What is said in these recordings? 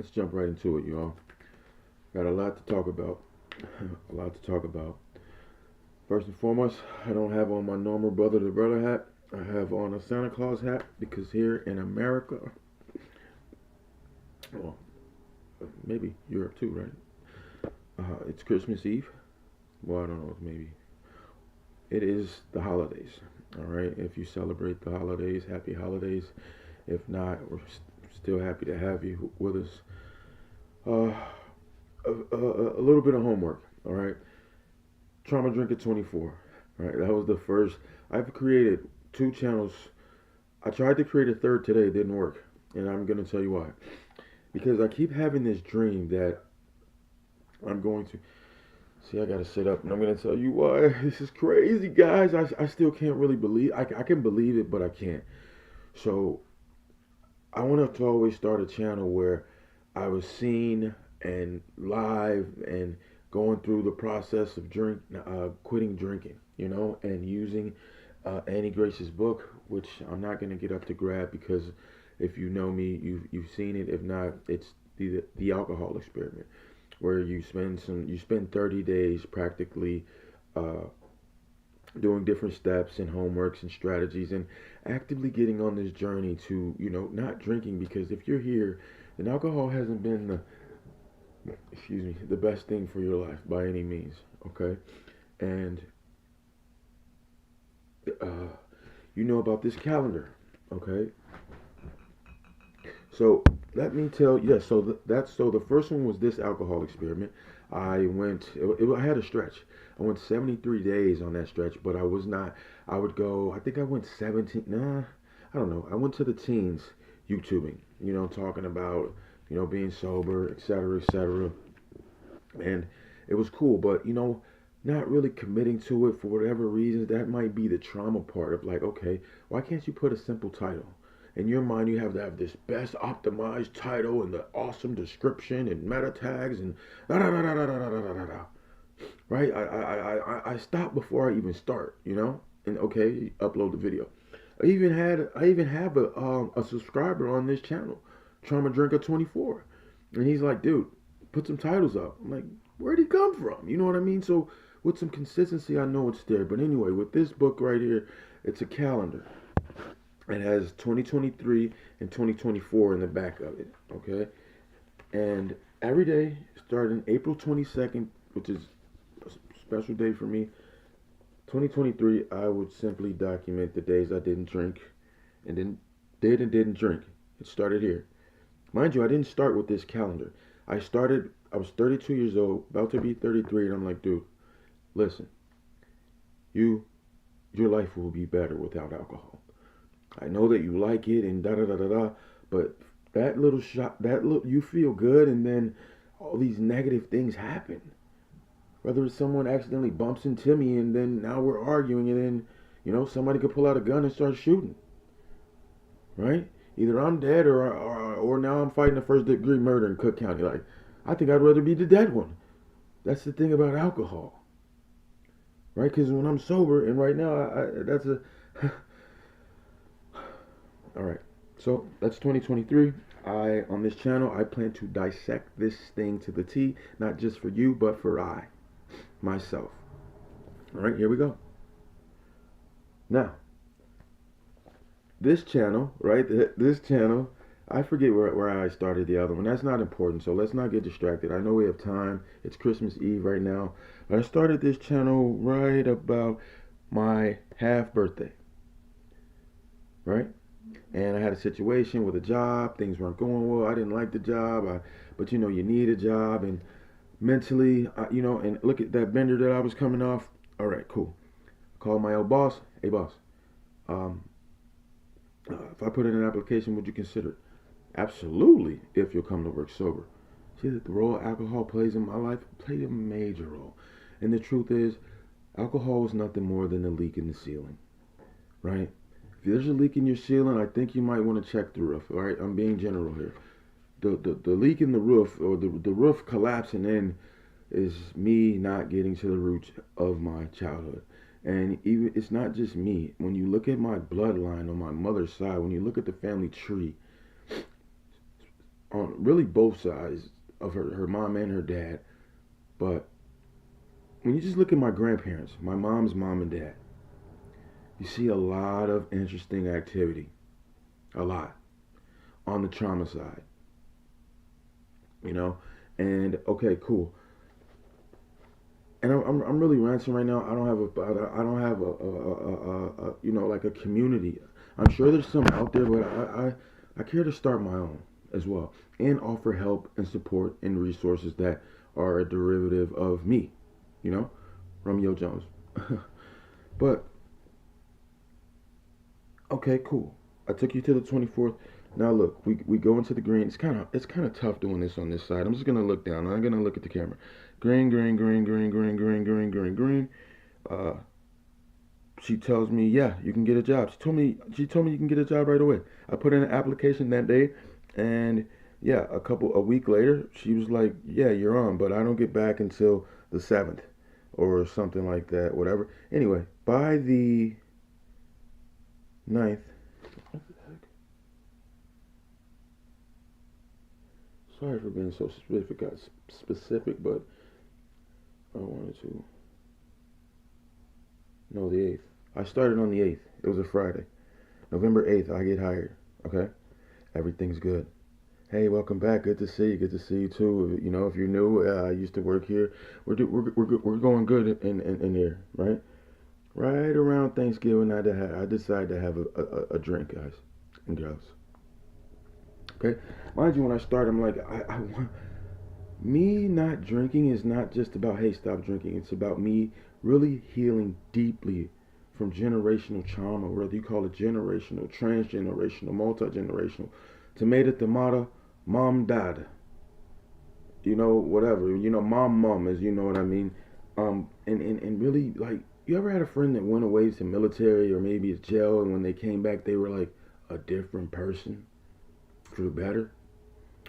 let's jump right into it, y'all. Got a lot to talk about. A lot to talk about. First and foremost, I don't have on my normal brother to brother hat. I have on a Santa Claus hat because here in America, well, maybe Europe too, right? It's Christmas Eve. Well, I don't know, maybe. It is the holidays. All right. If you celebrate the holidays, happy holidays. If not, we're still happy to have you with us. Uh, a little bit of homework. All right. Trauma Drinker 24. All right. That was the first. I've created two channels. I tried to create a third today. It didn't work. And I'm going to tell you why. Because I keep having this dream that I'm going to. See, I got to sit up and I'm going to tell you why. This is crazy, guys. I still can't really believe. I can believe it, but I can't. So I want to always start a channel where I was seen and live and going through the process of quitting drinking, and using Annie Grace's book, which I'm not going to get up to grab because if you know me, you've seen it. If not, it's the alcohol experiment, where you spend 30 days practically uh, doing different steps and homeworks and strategies and actively getting on this journey to not drinking, because if you're here, then alcohol hasn't been the best thing for your life by any means. Okay. And uh, you know about this calendar. Okay. So let me tell you. Yes. So that's so the first one was this alcohol experiment. I had a stretch. I went 73 days on that stretch, but I was not. I would go. I think I went 17. Nah, I don't know. I went to the teens YouTubing. Talking about being sober, etc., etc. And it was cool, but not really committing to it for whatever reasons. That might be the trauma part of like, okay, why can't you put a simple title? In your mind, you have to have this best optimized title and the awesome description and meta tags and da da da da da da da da da da. Right? I stop before I even start, and okay, upload the video. I even have a subscriber on this channel, Trauma Drinker 24, and he's like, dude, put some titles up. I'm like, where'd he come from? You know what I mean? So with some consistency, I know it's there. But anyway, with this book right here, it's a calendar. It has 2023 and 2024 in the back of it. Okay, and every day starting April 22nd, which is a special day for me, 2023, I would simply document the days I didn't drink and then didn't drink. It started here. Mind you, I didn't start with this calendar. I was 32 years old, about to be 33, and I'm like, dude, listen, you, your life will be better without alcohol. I know that you like it and da da da da da, but that little shot, you feel good, and then all these negative things happen. Whether it's someone accidentally bumps into me, and then now we're arguing, and then somebody could pull out a gun and start shooting. Right? Either I'm dead, or now I'm fighting a first degree murder in Cook County. Like, I think I'd rather be the dead one. That's the thing about alcohol, right? Because when I'm sober, and right now, that's a all right. So that's 2023. On this channel, I plan to dissect this thing to the T, not just for you, but for myself. All right, here we go. Now, this channel, right? This channel, I forget where I started the other one. That's not important, so let's not get distracted. I know we have time. It's Christmas Eve right now. But I started this channel right about my half birthday, right? And I had a situation with a job. Things weren't going well. I didn't like the job. But you need a job, and mentally, and look at that bender that I was coming off. All right, cool. Called my old boss. Hey, boss. Um, if I put in an application, would you consider it? Absolutely, if you'll come to work sober. See that the role alcohol plays in my life played a major role. And the truth is, alcohol is nothing more than a leak in the ceiling, right? If there's a leak in your ceiling, I think you might want to check the roof. All right, I'm being general here. The leak in the roof, or the roof collapsing in, is me not getting to the roots of my childhood. And even it's not just me. When you look at my bloodline on my mother's side, when you look at the family tree, on really both sides of her mom and her dad. But when you just look at my grandparents, my mom's mom and dad, you see a lot of interesting activity, a lot on the trauma side, you know. And okay, cool. And I'm really ranting right now. I don't have a you know, like a community. I'm sure there's some out there, but I care to start my own as well and offer help and support and resources that are a derivative of me, you know, Romeo Jones. But okay, cool. I took you to the 24th. Now look, we go into the green. It's kind of tough doing this on this side. I'm just gonna look down. I'm gonna look at the camera. Green, green, green, green, green, green, green, green, green. Uh, she tells me, yeah, you can get a job. She told me you can get a job right away. I put in an application that day, and yeah, a week later, she was like, yeah, you're on, but I don't get back until the 7th or something like that, whatever. Anyway, by the 9th, what the heck? Sorry for being so specific, but I wanted to. No, the 8th. I started on the 8th. It was a Friday. November 8th, I get hired. Okay? Everything's good. Hey, welcome back. Good to see you. Good to see you too. You know, if you're new, I used to work here. We're going good in here, right? Right around Thanksgiving, I decided to have a drink, guys and girls. Okay? Mind you, when I start, I'm like, I want. Me not drinking is not just about, hey, stop drinking. It's about me really healing deeply from generational trauma, whether you call it generational, transgenerational, multi-generational, tomato, tomato, mom, dad, you know, whatever, you know, mom, is, you know what I mean? And really, like, you ever had a friend that went away to military or maybe it's jail, and when they came back, they were like a different person for the better?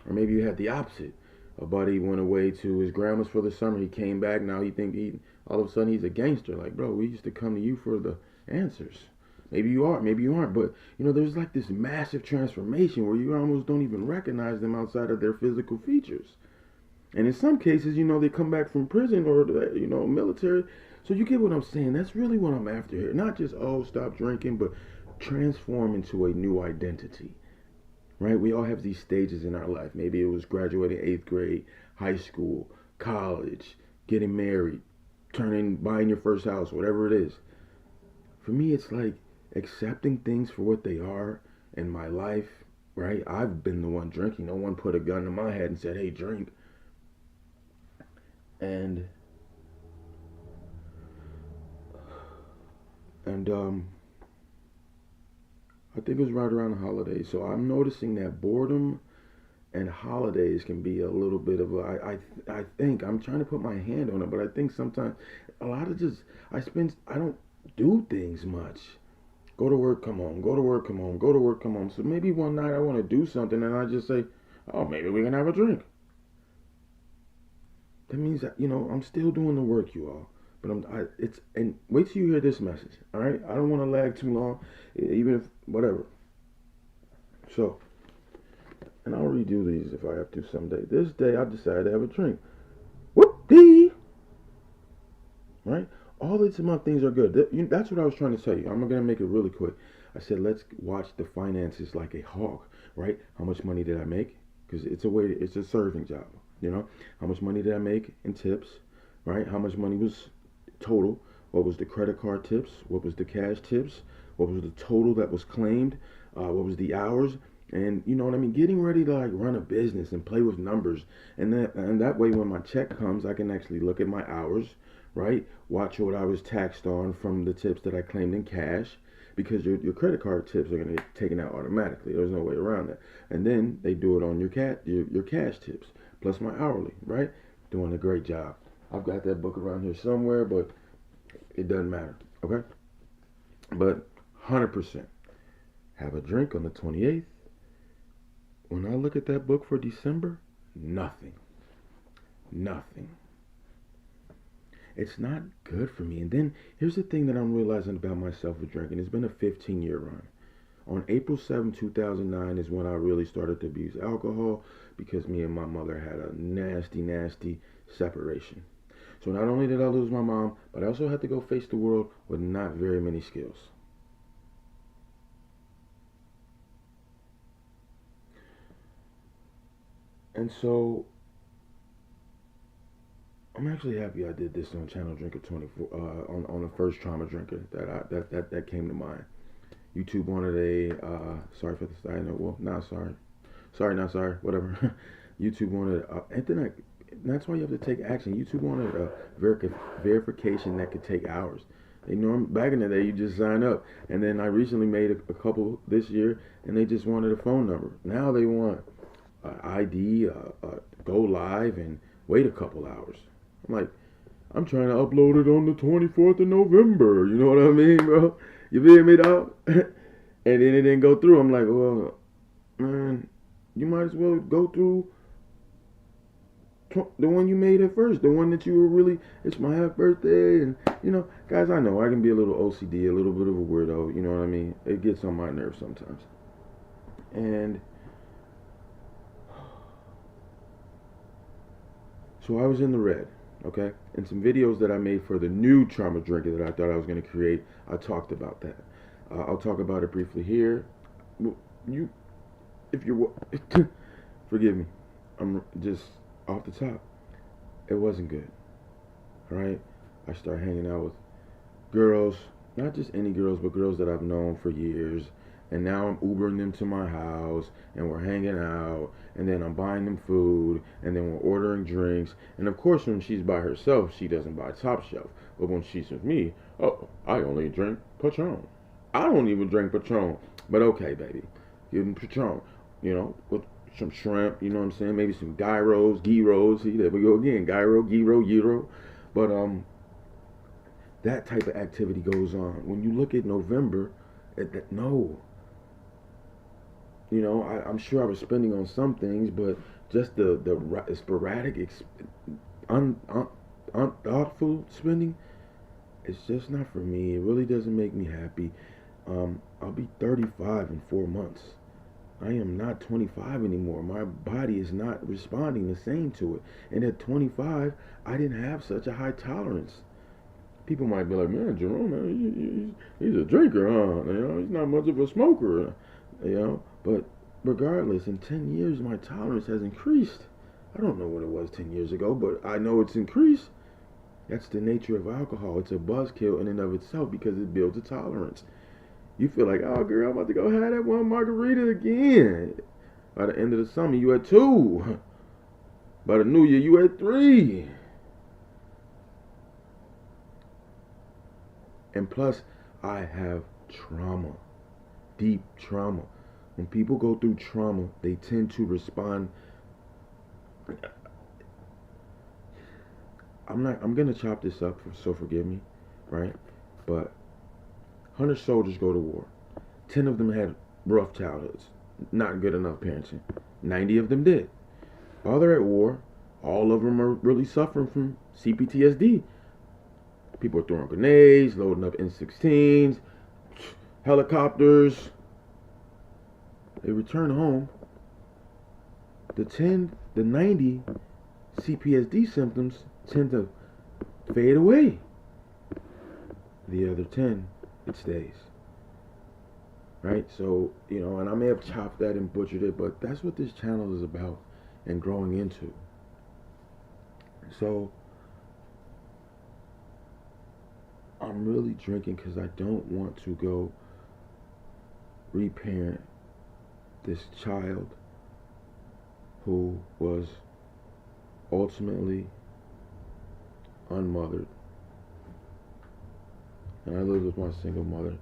Or maybe you had the opposite. A buddy went away to his grandma's for the summer. He came back. Now he all of a sudden he's a gangster. Like, bro, we used to come to you for the answers. Maybe you are, maybe you aren't. But you know, there's like this massive transformation where you almost don't even recognize them outside of their physical features. And in some cases, you know, they come back from prison or you know, military. So you get what I'm saying. That's really what I'm after here. Not just, oh, stop drinking, but transform into a new identity, right? We all have these stages in our life. Maybe it was graduating 8th grade, high school, college, getting married, buying your first house, whatever it is. For me, it's like accepting things for what they are in my life, right? I've been the one drinking. No one put a gun to my head and said, hey, drink. And, and I think it was right around the holidays. So I'm noticing that boredom and holidays can be a little bit of I think I'm trying to put my hand on it, but I think sometimes a lot of just I don't do things much. Go to work, come home. Go to work, come home. Go to work, come home. So maybe one night I want to do something and I just say, oh, maybe we can have a drink. That means that, you know, I'm still doing the work, you all. But it's, and wait till you hear this message. All right, I don't want to lag too long, even if whatever. So, and I'll redo these if I have to someday. This day I decided to have a drink. Whoop-dee! Right? All these month things are good. That's what I was trying to tell you. I'm going to make it really quick. I said, let's watch the finances like a hawk, right? How much money did I make? Because it's a serving job, you know? How much money did I make in tips, right? How much money was total? What was the credit card tips? What was the cash tips? What was the total that was claimed? What was the hours? And you know what I mean? Getting ready to like run a business and play with numbers. And that way when my check comes, I can actually look at my hours, right? Watch what I was taxed on from the tips that I claimed in cash, because your credit card tips are going to get taken out automatically. There's no way around that. And then they do it on your cash tips plus my hourly, right? Doing a great job. I've got that book around here somewhere, but it doesn't matter, okay? But 100%. Have a drink on the 28th. When I look at that book for December, nothing. Nothing. It's not good for me. And then here's the thing that I'm realizing about myself with drinking. It's been a 15-year run. On April 7th, 2009 is when I really started to abuse alcohol because me and my mother had a nasty, nasty separation. So not only did I lose my mom, but I also had to go face the world with not very many skills. And so I'm actually happy I did this on Channel Drinker 24 on the first trauma drinker that came to mind. YouTube wanted a sorry for the side note. Well, not sorry, sorry, not sorry, whatever. YouTube wanted internet. That's why you have to take action. YouTube wanted a verification that could take hours. They back in the day you just sign up, and then I recently made a couple this year, and they just wanted a phone number. Now they want ID, go live, and wait a couple hours. I'm like, I'm trying to upload it on the 24th of November. You know what I mean, bro? You feel me, dog? And then it didn't go through. I'm like, well, man, you might as well go through the one you made at first, the one that you were really, it's my half birthday. And, guys, I know I can be a little OCD, a little bit of a weirdo. You know what I mean? It gets on my nerves sometimes. And so I was in the red. Okay, and some videos that I made for the new trauma drinker that I thought I was going to create, I talked about that. I'll talk about it briefly here. You, if you're, forgive me, I'm just off the top. It wasn't good. All right, I started hanging out with girls, not just any girls, but girls that I've known for years. And now I'm Ubering them to my house, and we're hanging out, and then I'm buying them food, and then we're ordering drinks. And of course, when she's by herself, she doesn't buy top shelf. But when she's with me, oh, I only drink Patron. I don't even drink Patron. But okay, baby, give them Patron, with some shrimp, you know what I'm saying? Maybe some gyros. See, there we go again, gyro. But that type of activity goes on. When you look at November, no. I'm sure I was spending on some things, but just the sporadic, unthoughtful spending, it's just not for me. It really doesn't make me happy. I'll be 35 in 4 months. I am not 25 anymore. My body is not responding the same to it. And at 25, I didn't have such a high tolerance. People might be like, man, Jerome, man, he's a drinker, huh? He's not much of a smoker, But regardless, in 10 years, my tolerance has increased. I don't know what it was 10 years ago, but I know it's increased. That's the nature of alcohol. It's a buzzkill in and of itself because it builds a tolerance. You feel like, oh, girl, I'm about to go have that one margarita again. By the end of the summer, you had 2. By the new year, you had 3. And plus, I have trauma, deep trauma. When people go through trauma, they tend to respond. I'm gonna chop this up, so forgive me, right? But 100 soldiers go to war. 10 of them had rough childhoods, not good enough parenting. 90 of them did. While they're at war, all of them are really suffering from CPTSD. People are throwing grenades, loading up N16s, helicopters. They return home. The 90 CPTSD symptoms tend to fade away. The other 10, it stays. Right? So, and I may have chopped that and butchered it, but that's what this channel is about and growing into. So, I'm really drinking because I don't want to go reparent this child who was ultimately unmothered. And I lived with my single mother.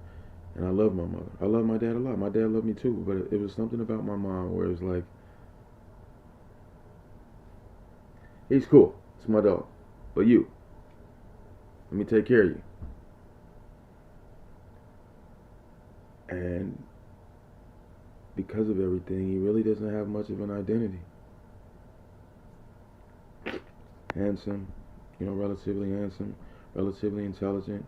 And I love my mother. I love my dad a lot. My dad loved me too. But it was something about my mom where it was like, he's cool. It's my dog. But you, let me take care of you. And because of everything, he really doesn't have much of an identity. Handsome, relatively handsome, relatively intelligent,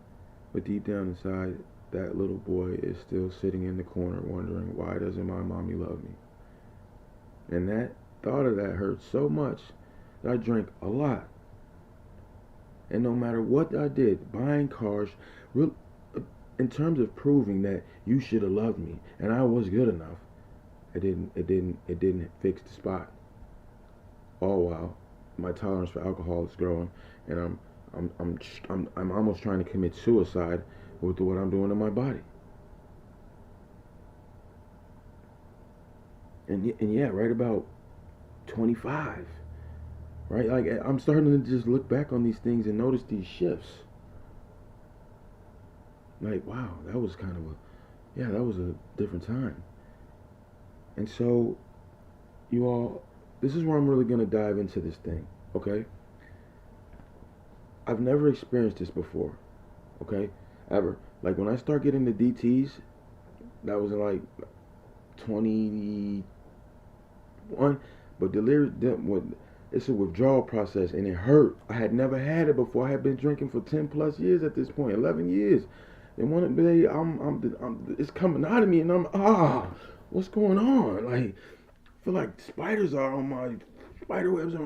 but deep down inside, that little boy is still sitting in the corner wondering, why doesn't my mommy love me? And that thought of that hurt so much that I drank a lot. And no matter what I did, buying cars, real, in terms of proving that you should have loved me and I was good enough, it didn't fix the spot. All while my tolerance for alcohol is growing, and I'm almost trying to commit suicide with what I'm doing to my body. And yeah, right about 25, right? Like I'm starting to just look back on these things and notice these shifts. Like, wow, that was kind of yeah, that was a different time. And so, you all, this is where I'm really gonna dive into this thing, okay? I've never experienced this before, okay? Ever. Like when I start getting the DTs, that was in like 21, but delirium, it's a withdrawal process and it hurt. I had never had it before. I had been drinking for 10 plus years at this point, 11 years. And one day, it's coming out of me, and what's going on? Like, I feel like spider webs are on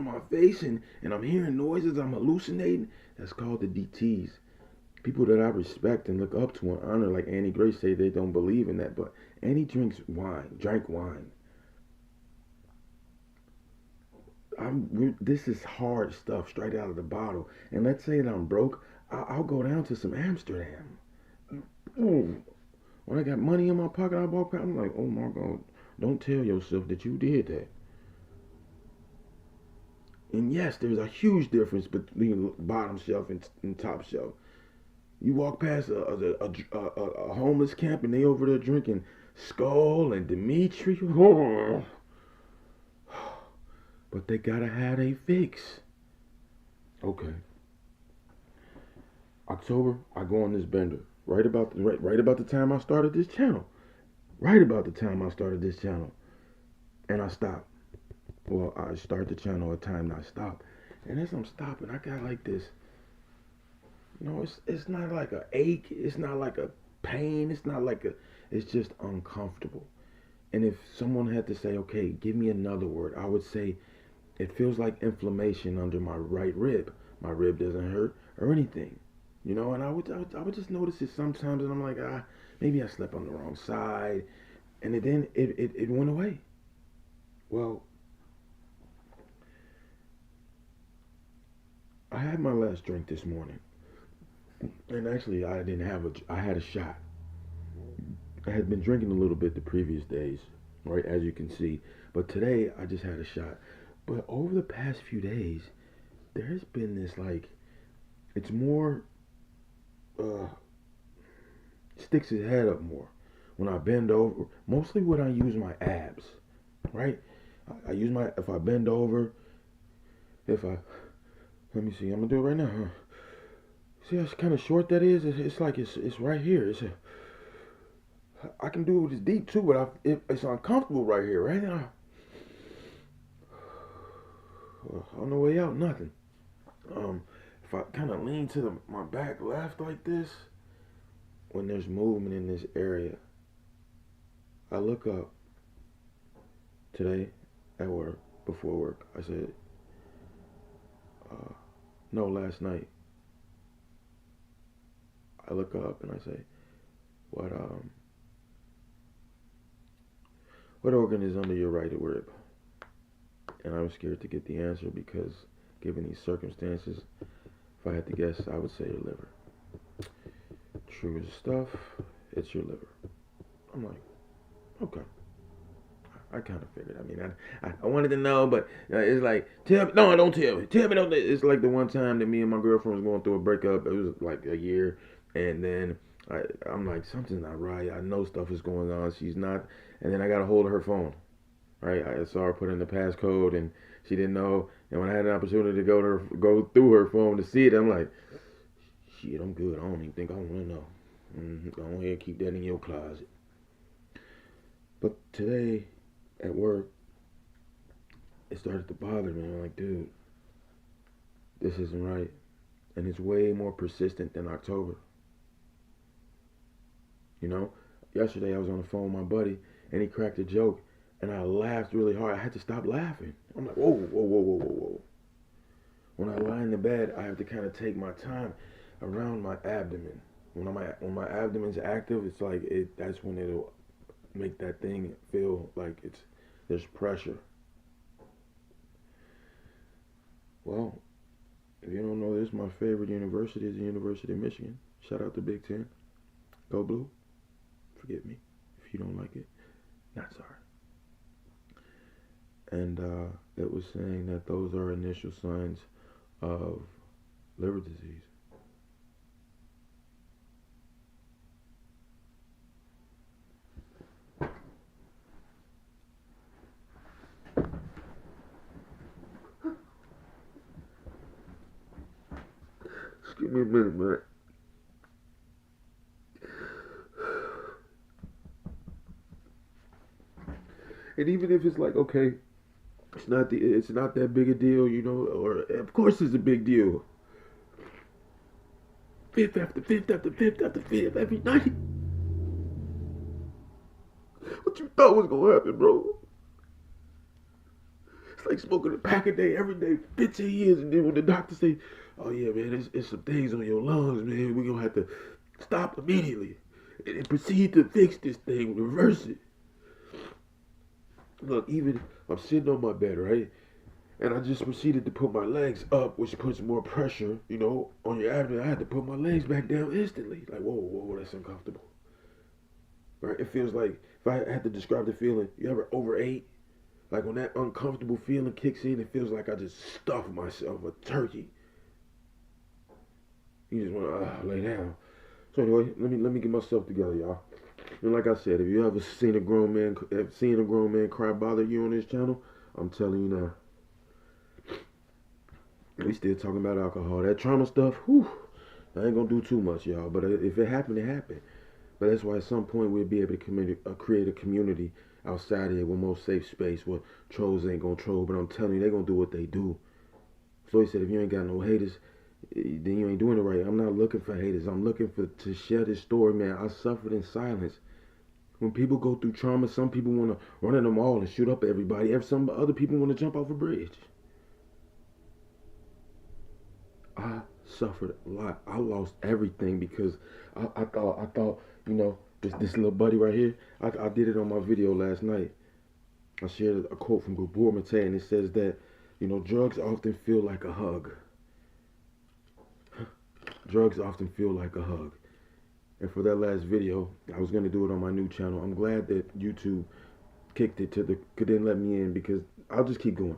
my face, and I'm hearing noises. I'm hallucinating. That's called the DTs. People that I respect and look up to and honor, like Annie Grace, say they don't believe in that, but Annie drank wine. This is hard stuff straight out of the bottle. And let's say that I'm broke, I'll go down to some Amsterdam. Oh, when I got money in my pocket, I walk out. I'm like, oh my God, don't tell yourself that you did that. And yes, there's a huge difference between bottom shelf and top shelf. You walk past a homeless camp and they over there drinking Skull and Dimitri. Oh, but they gotta have a fix. Okay, October, I go on this bender. Right about the time I started this channel. Right about the time I started this channel, and I stop. Well, I start the channel at time I stop, and as I'm stopping, I got like this. It's not like a ache. It's not like a pain. It's not like a. It's just uncomfortable. And if someone had to say, okay, give me another word, I would say it feels like inflammation under my right rib. My rib doesn't hurt or anything, And I would just notice it sometimes, and I'm like, maybe I slept on the wrong side, and then it went away. Well, I had my last drink this morning, and actually I didn't have I had a shot. I had been drinking a little bit the previous days, right, as you can see, but today I just had a shot. But over the past few days, there's been this like, it's more, uh, sticks his head up more when I bend over. Mostly when I use my abs, right? I use if I bend over, let me see, I'm gonna do it right now, huh? See how kind of short that is? It's like it's right here. I can do it this deep too, but it's uncomfortable right here, right now. On the way out, nothing. If I kind of lean to my back left like this, when there's movement in this area, I look up today at work, before work. I said, no, last night. I look up and I say, what organ is under your right rib? And I was scared to get the answer because, given these circumstances, if I had to guess, I would say your liver. True as stuff, it's your liver. I'm like, okay. I kind of figured. I mean, I wanted to know, but it's like, tell me, no, don't tell me. Tell me, don't. It's like the one time that me and my girlfriend was going through a breakup. It was like a year, and then I'm like, something's not right. I know stuff is going on. She's not, and then I got a hold of her phone. Right, I saw her put in the passcode, and she didn't know. And when I had an opportunity to go through her phone to see it, I'm like, shit, I'm good. I don't even think I want to know. Go ahead, keep that in your closet. But today, at work, it started to bother me. I'm like, dude, this isn't right. And it's way more persistent than October. You know, yesterday I was on the phone with my buddy and he cracked a joke and I laughed really hard. I had to stop laughing. I'm like, whoa, whoa, whoa, whoa, whoa, whoa. When I lie in the bed, I have to kind of take my time around my abdomen. When my abdomen's active, it's like that's when it'll make that thing feel like there's pressure. Well, if you don't know this, my favorite university is the University of Michigan. Shout out to Big Ten. Go Blue. Forgive me if you don't like it. Not sorry. And it was saying that those are initial signs of liver disease. Just give me a minute, man. And even if it's like, okay, it's not that big a deal, you know, or of course it's a big deal. Fifth after fifth after fifth after fifth every night. What you thought was gonna happen, bro? It's like smoking a pack a day every day, 15 years, and then when the doctor say, "Oh yeah, man, it's some things on your lungs, man. We're gonna have to stop immediately and proceed to fix this thing, reverse it." Look, even I'm sitting on my bed, right? And I just proceeded to put my legs up, which puts more pressure, you know, on your abdomen. I had to put my legs back down instantly. Like, whoa, whoa, that's uncomfortable. Right? It feels like, if I had to describe the feeling, you ever overate? Like when that uncomfortable feeling kicks in, it feels like I just stuffed myself a turkey. You just want to lay down. So anyway, let me get myself together, y'all. And like I said, if you ever seen a grown man cry bother you on this channel, I'm telling you now. We still talking about alcohol. That trauma stuff, whew, I ain't gonna do too much, y'all. But if it happened, it happened. But that's why at some point we'll be able to create a community outside here with more safe space where trolls ain't gonna troll. But I'm telling you, they gonna do what they do. Floyd said, if you ain't got no haters, then you ain't doing it right. I'm not looking for haters. I'm looking to share this story, man. I suffered in silence. When people go through trauma, some people want to run in the mall and shoot up everybody. Some other people want to jump off a bridge. I suffered a lot. I lost everything because I thought, you know, this little buddy right here. I did it on my video last night. I shared a quote from Gabor Mate, and it says that, you know, drugs often feel like a hug. Drugs often feel like a hug. And for that last video, I was gonna do it on my new channel. I'm glad that YouTube kicked it didn't let me in, because I'll just keep going.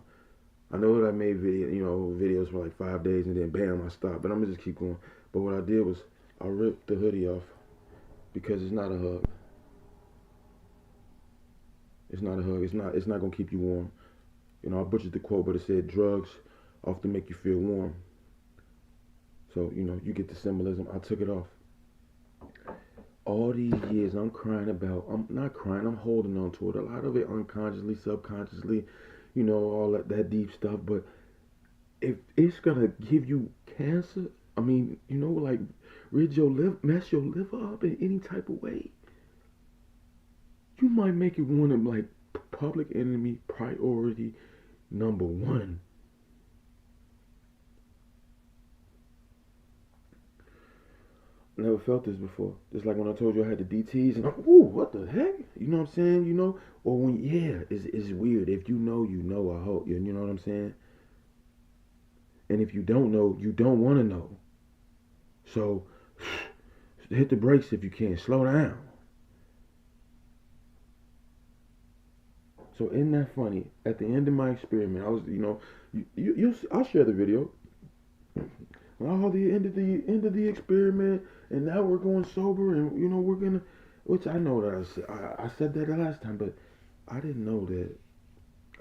I know that I made videos for like 5 days and then bam, I stopped. But I'm gonna just keep going. But what I did was I ripped the hoodie off because it's not a hug. It's not a hug. It's not gonna keep you warm. You know, I butchered the quote, but it said drugs often make you feel warm. So, you know, you get the symbolism. I took it off. All these years I'm not crying, I'm holding on to it. A lot of it unconsciously, subconsciously, you know, all that deep stuff. But if it's gonna give you cancer, I mean, you know, like mess your liver up in any type of way, you might make it one of like public enemy priority number one. Never felt this before. Just like when I told you I had the DTs and ooh, what the heck? You know what I'm saying? You know? Or when, yeah, it's weird. If you know, I hope. You know what I'm saying? And if you don't know, you don't want to know. So, hit the brakes if you can. Slow down. So, isn't that funny? At the end of my experiment, I was, you know, I'll share the video. Oh, the end of the experiment, and now we're going sober, and you know we're gonna, which I know that I said that the last time, but I didn't know that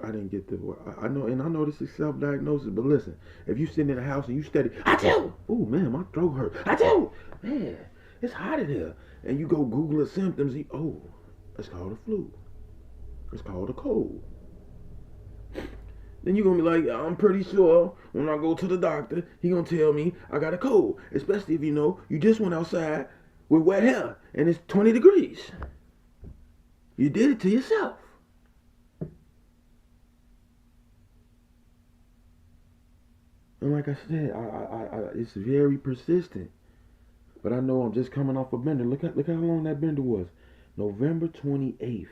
I didn't get the. I know this is self-diagnosis, but listen, if you sit in the house and you study, I tell, oh man, my throat hurt. I tell, man, it's hot in here, and you go Google the symptoms. Oh, it's called a flu. It's called a cold. Then you're going to be like, I'm pretty sure when I go to the doctor, he going to tell me I got a cold. Especially if you know you just went outside with wet hair and it's 20 degrees. You did it to yourself. And like I said, it's very persistent. But I know I'm just coming off a bender. Look how long that bender was. November 28th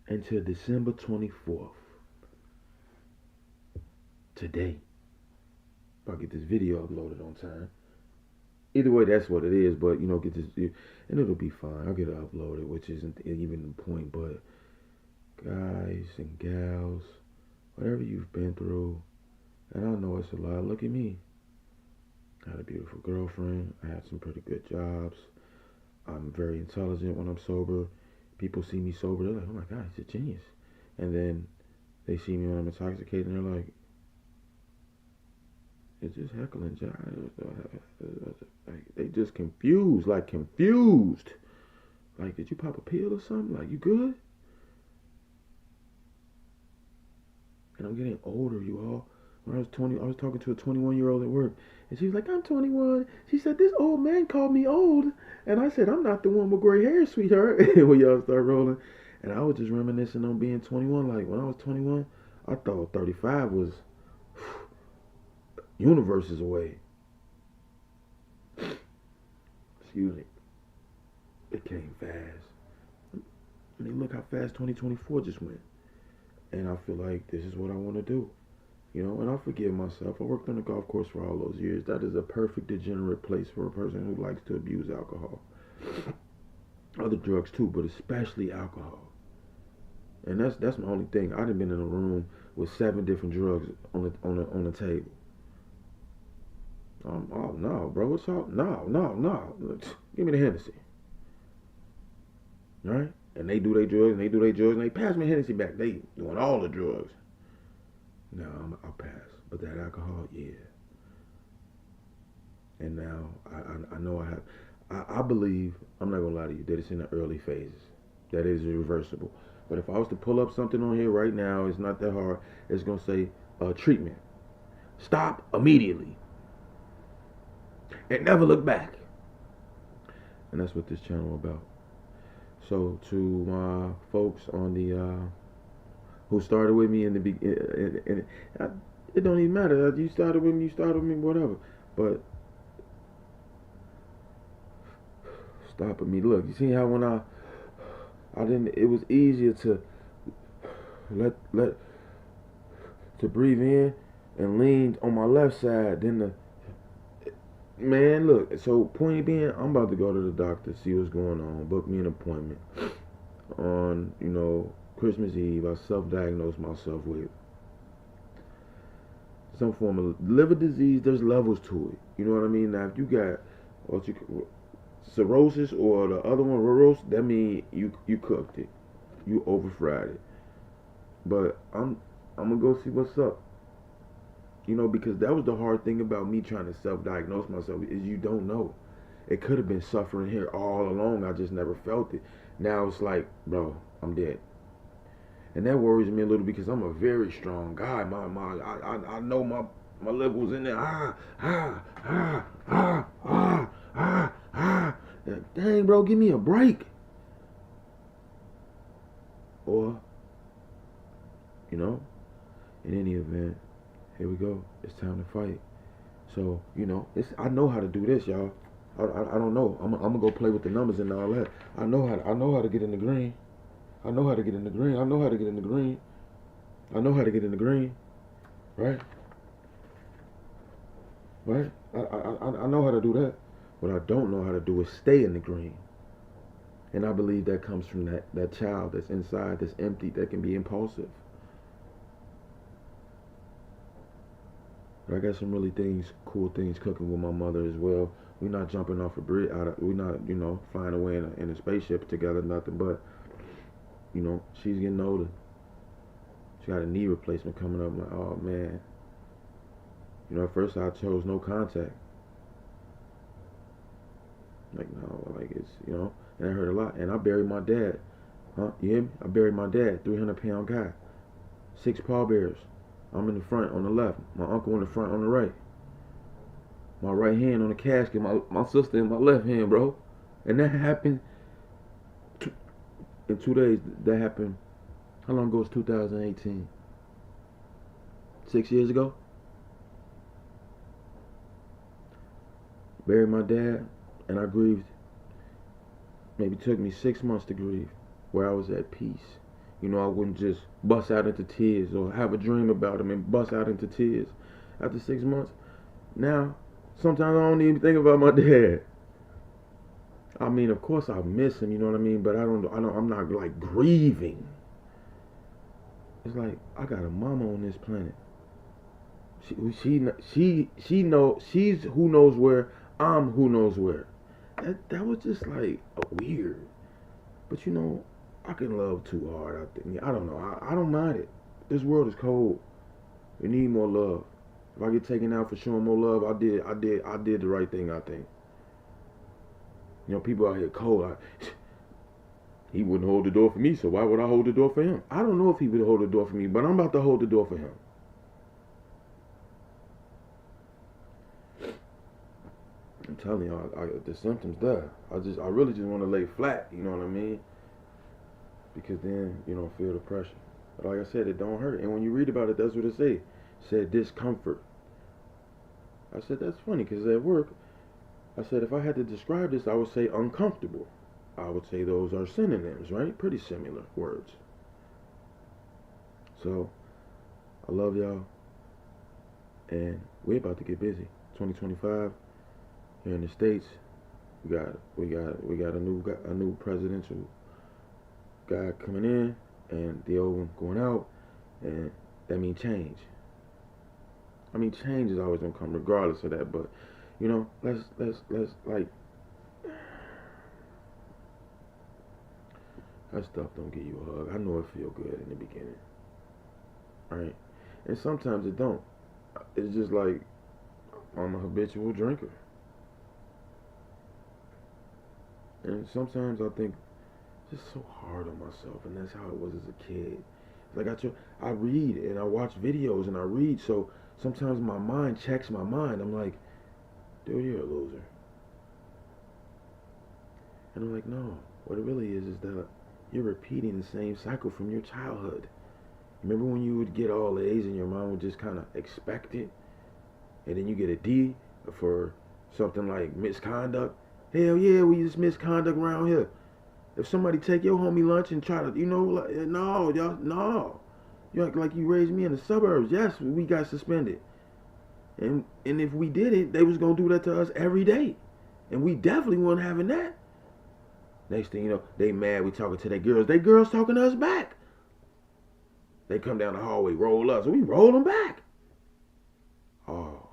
until December 24th. Today. If I get this video uploaded on time. Either way, that's what it is. But, get this, and it'll be fine. I'll get it uploaded, which isn't even the point. But, guys and gals, whatever you've been through, and I know it's a lot. Look at me. I had a beautiful girlfriend. I had some pretty good jobs. I'm very intelligent when I'm sober. People see me sober, they're like, oh my God, he's a genius. And then they see me when I'm intoxicated, and they're like, it's just heckling jive. Like, they just confused. Like, did you pop a pill or something? Like, you good? And I'm getting older, you all. When I was 20, I was talking to a 21-year-old at work. And she was like, I'm 21. She said, this old man called me old. And I said, I'm not the one with gray hair, sweetheart. When y'all start rolling. And I was just reminiscing on being 21. Like, when I was 21, I thought 35 was universes away. Excuse me. It came fast. I mean, look how fast 2024 just went. And I feel like this is what I want to do. And I forgive myself. I worked on the golf course for all those years. That is a perfect degenerate place for a person who likes to abuse alcohol. Other drugs too, but especially alcohol. And that's my only thing. I've been in a room with 7 different drugs on the table. Oh no, bro, what's up? No. Give me the Hennessy. Right? And they do their drugs, and they pass me Hennessy back. They doing all the drugs. No, I'll pass. But that alcohol, yeah. And now I know I have. I believe, I'm not gonna lie to you, that it's in the early phases. That is irreversible. But if I was to pull up something on here right now, it's not that hard. It's gonna say treatment. Stop immediately. And never look back. And that's what this channel about. So to my folks on the who started with me in the beginning, it don't even matter. You started with me, whatever. But stopping me. Look, you see how when I didn't. It was easier to to breathe in and lean on my left side than the. Man, look. So point being, I'm about to go to the doctor, see what's going on, book me an appointment on Christmas Eve. I self-diagnosed myself with some form of liver disease. There's levels to it. You know what I mean? Now, if you got cirrhosis or the other one, cirrhosis, that means you cooked it, you over-fried it. But I'm gonna go see what's up. Because that was the hard thing about me trying to self-diagnose myself is you don't know. It could have been suffering here all along. I just never felt it. Now it's like, bro, I'm dead. And that worries me a little because I'm a very strong guy. I know my liver was in there. Dang, bro, give me a break. Or, in any event, here we go. It's time to fight. So, I know how to do this, y'all. I don't know. I'm gonna go play with the numbers and all that. I know how to get in the green. I know how to get in the green. I know how to get in the green. I know how to get in the green. Right? Right? I know how to do that. What I don't know how to do is stay in the green. And I believe that comes from that child that's inside, that's empty, that can be impulsive. But I got some really cool things cooking with my mother as well. We're not jumping off a bridge. We're not, flying away in a spaceship together, nothing. But, she's getting older. She got a knee replacement coming up. I'm like, oh man. At first I chose no contact. Like, no, like it's, and I heard a lot. And I buried my dad. Huh? You hear me? I buried my dad, 300-pound guy. 6 pallbearers. I'm in the front on the left. My uncle in the front on the right. my right hand on the casket, my sister in my left hand, bro. And that happened in 2 days. That happened. How long ago was 2018? 6 years ago. Buried my dad, and I grieved. Maybe took me 6 months to grieve, where I was at peace. You know, I wouldn't just bust out into tears or have a dream about him and bust out into tears. After 6 months, now sometimes I don't even think about my dad. I mean, of course I miss him, you know what I mean, but I'm not like grieving. It's like I got a mama on this planet. She knows, she's who knows where, I'm who knows where. That was just like weird. But you know, I can love too hard. I think I don't know. I don't mind it. This world is cold. We need more love. If I get taken out for showing more love, I did the right thing. I think. You know, people out here cold. He wouldn't hold the door for me, so why would I hold the door for him? I don't know if he would hold the door for me, but I'm about to hold the door for him. I'm telling you, the symptoms there. I really just want to lay flat. You know what I mean? Because then you don't feel the pressure. But like I said, it don't hurt. And when you read about it, that's what it say. It said discomfort. I said that's funny because at work, I said if I had to describe this, I would say uncomfortable. I would say those are synonyms, right? Pretty similar words. So I love y'all, and we're about to get busy. 2025 here in the States. We got a new presidential guy coming in, and the old one going out, and that means change. I mean, change is always gonna come regardless of that, but you know, let's like that stuff don't give you a hug. I know it feel good in the beginning, right? And sometimes it don't. It's just like I'm a habitual drinker, and sometimes I think just so hard on myself, and that's how it was as a kid. Like I read and I watch videos and I read, so sometimes my mind checks my mind. I'm like, dude, you're a loser. And I'm like, no. What it really is that you're repeating the same cycle from your childhood. Remember when you would get all A's and your mom would just kind of expect it, and then you get a D for something like misconduct? Hell yeah, we just misconduct around here. If somebody take your homie lunch and try to, you know, like, no, y'all, no. You act like you raised me in the suburbs. Yes, we got suspended. And if we did it, they was going to do that to us every day. And we definitely weren't having that. Next thing you know, they mad we talking to their girls. They girls talking to us back. They come down the hallway, roll us. We roll them back. Oh.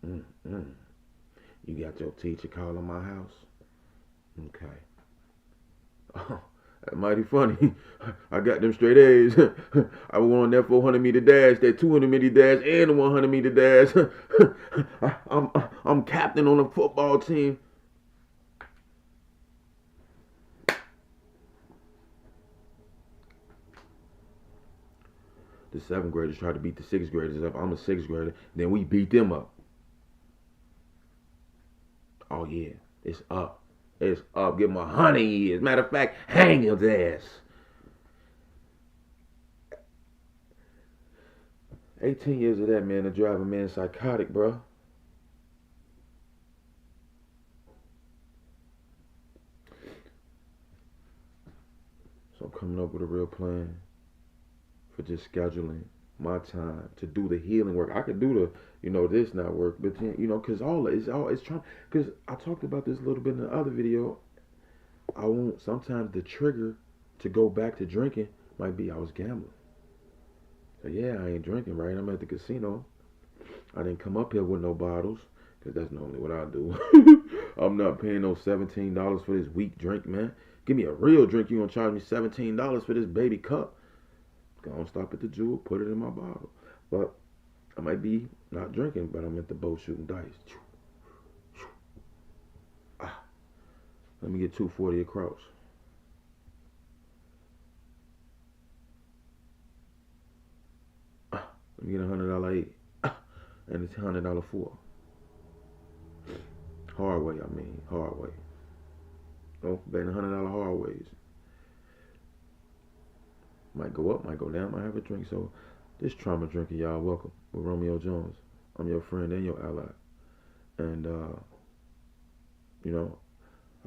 Mm-mm. You got your teacher calling my house? Okay. Oh, that's mighty funny. I got them straight A's. I won that 400-meter dash, that 200-meter dash, and the 100-meter dash. I'm captain on the football team. The 7th graders tried to beat the 6th graders up. I'm a 6th grader. Then we beat them up. Oh yeah, it's up. It's up. Give him 100 years. Matter of fact, hang his ass. 18 years of that, man, to drive a man psychotic, bro. So I'm coming up with a real plan for just scheduling my time to do the healing work. I could do the, this not work, but then, because it's trying. Because I talked about this a little bit in the other video. I won't. Sometimes the trigger to go back to drinking might be I was gambling. So yeah, I ain't drinking, right? I'm at the casino. I didn't come up here with no bottles, because that's normally what I do. I'm not paying no $17 for this weak drink, man. Give me a real drink. You gonna charge me $17 for this baby cup? Go on, stop at the jewel, put it in my bottle. But I might be not drinking, but I'm at the boat shooting dice. Ah, let me get 240 across. Ah, let me get $100 eight. Ah, and it's $100 four. Hard way, I mean, hard way. Oh, betting $100 hard ways. Might go up, might go down, might have a drink. So, this trauma drinker, y'all, welcome with Romeo Jones. I'm your friend and your ally. And, you know,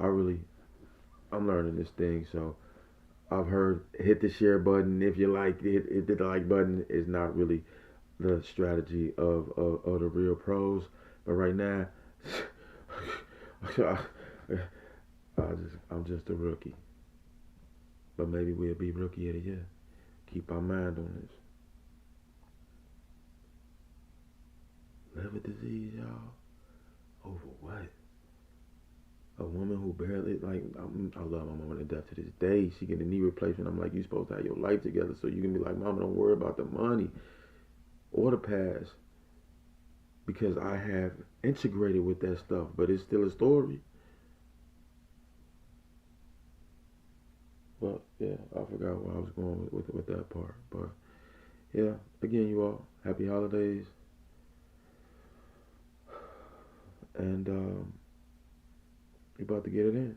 I really, I'm learning this thing. So, I've heard hit the share button if you like it. Hit the like button is not really the strategy of the real pros. But right now, I'm just a rookie. But maybe we'll be rookie of the year. Keep our mind on this. Liver disease, y'all. Over what? A woman who barely I love my mama to death to this day. She get a knee replacement. I'm like, you supposed to have your life together so you can be like, mama, don't worry about the money or the past because I have integrated with that stuff, but it's still a story. But yeah, I forgot where I was going with that part. But yeah, again, you all happy holidays, and we about to get it in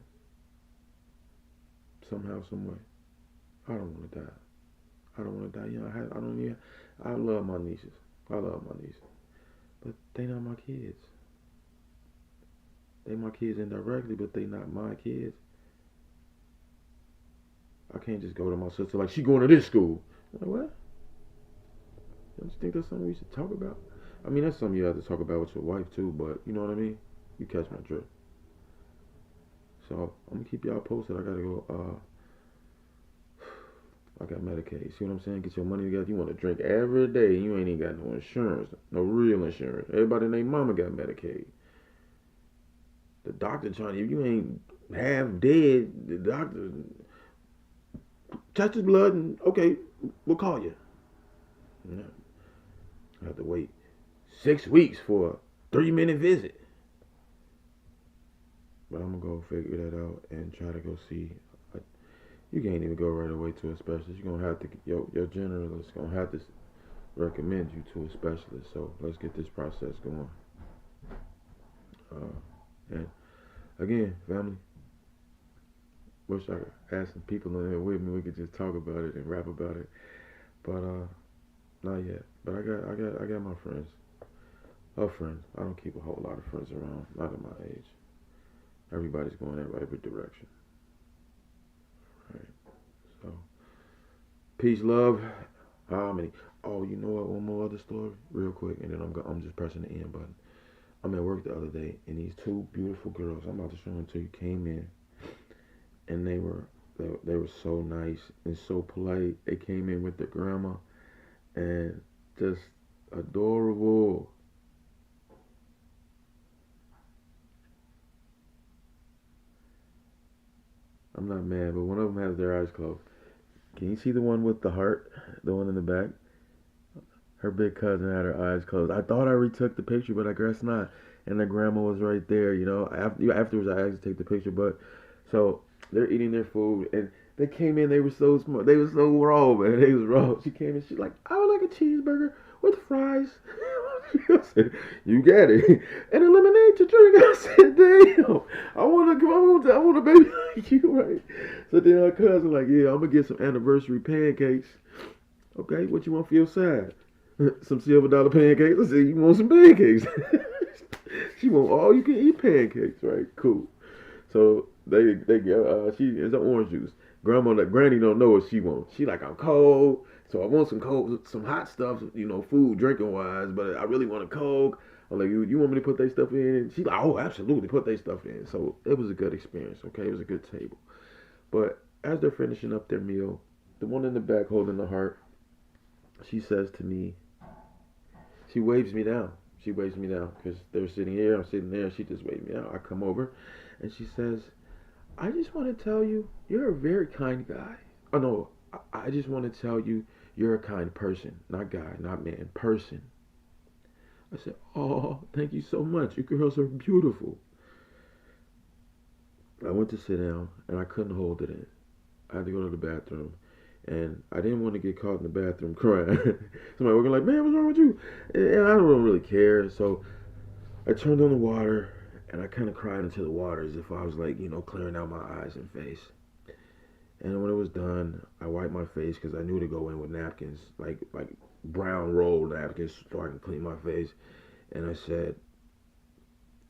somehow, some way. I don't want to die. I don't want to die. You know, I don't even. I love my nieces. I love my nieces, but they not my kids. They my kids indirectly, but they not my kids. I can't just go to my sister like she going to this school. I'm like, what? Don't you think that's something we should talk about? I mean, that's something you have to talk about with your wife too. But you know what I mean? You catch my drift. So I'm gonna keep y'all posted. I gotta go. I got Medicaid. See what I'm saying? Get your money together. You want to drink every day. You ain't even got no insurance, no real insurance. Everybody named Mama got Medicaid. The doctor trying to, if you ain't half dead, the doctor touch his blood and okay, we'll call you. Yeah. I have to wait 6 weeks for a 3-minute visit. But I'm gonna go figure that out and try to go see. You can't even go right away to a specialist. You're gonna have to your generalist gonna have to recommend you to a specialist. So let's get this process going. And again, family, wish I could have some people in there with me. We could just talk about it and rap about it. But not yet. But I got my friends. Her friends. I don't keep a whole lot of friends around. Not at my age. Everybody's going in every direction. Right. So peace, love. How many? Oh, you know what? One more other story, real quick, and then I'm just pressing the end button. I'm at work the other day, and these two beautiful girls. I'm about to show them to you. Came in, and they were so nice and so polite. They came in with their grandma, and just adorable. I'm not mad, but one of them has their eyes closed. Can you see the one with the heart? The one in the back? Her big cousin had her eyes closed. I thought I retook the picture, but I guess not. And the grandma was right there, you know. Afterwards, I asked to take the picture, but so they're eating their food, and they came in. They were so smart. They were so raw, man. They was raw. She came in. She's like, I would like a cheeseburger with fries. I said, you got it. And a lemonade to drink. I said, damn. I want a baby like you, right? So then her cousin like, yeah, I'm gonna get some anniversary pancakes. Okay, what you want for your side? Some silver dollar pancakes. I said, you want some pancakes? She want all you can eat pancakes, right? Cool. So they she is an orange juice. Granny don't know what she wants. She like I'm cold, so I want some hot stuff, you know, food drinking wise. But I really want a Coke. I'm like, you want me to put that stuff in? She like, oh, absolutely, put that stuff in. So it was a good experience. Okay, it was a good table. But as they're finishing up their meal, the one in the back holding the heart, she says to me, she waves me down. She waves me down because they're sitting here, I'm sitting there. She just waves me down. I come over, and she says, I just want to tell you, you're a very kind guy. Oh no, I just want to tell you, you're a kind person, not guy, not man, person. I said, oh, thank you so much. You girls are beautiful. I went to sit down, and I couldn't hold it in. I had to go to the bathroom. And I didn't want to get caught in the bathroom crying. Somebody was like, man, what's wrong with you? And I don't really care. So I turned on the water, and I kind of cried into the water as if I was like, clearing out my eyes and face. And when it was done, I wiped my face because I knew to go in with napkins, like brown rolled napkins, so I can clean my face. And I said,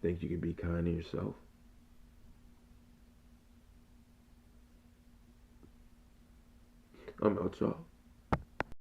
"Think you could be kind to yourself?" I'm outside.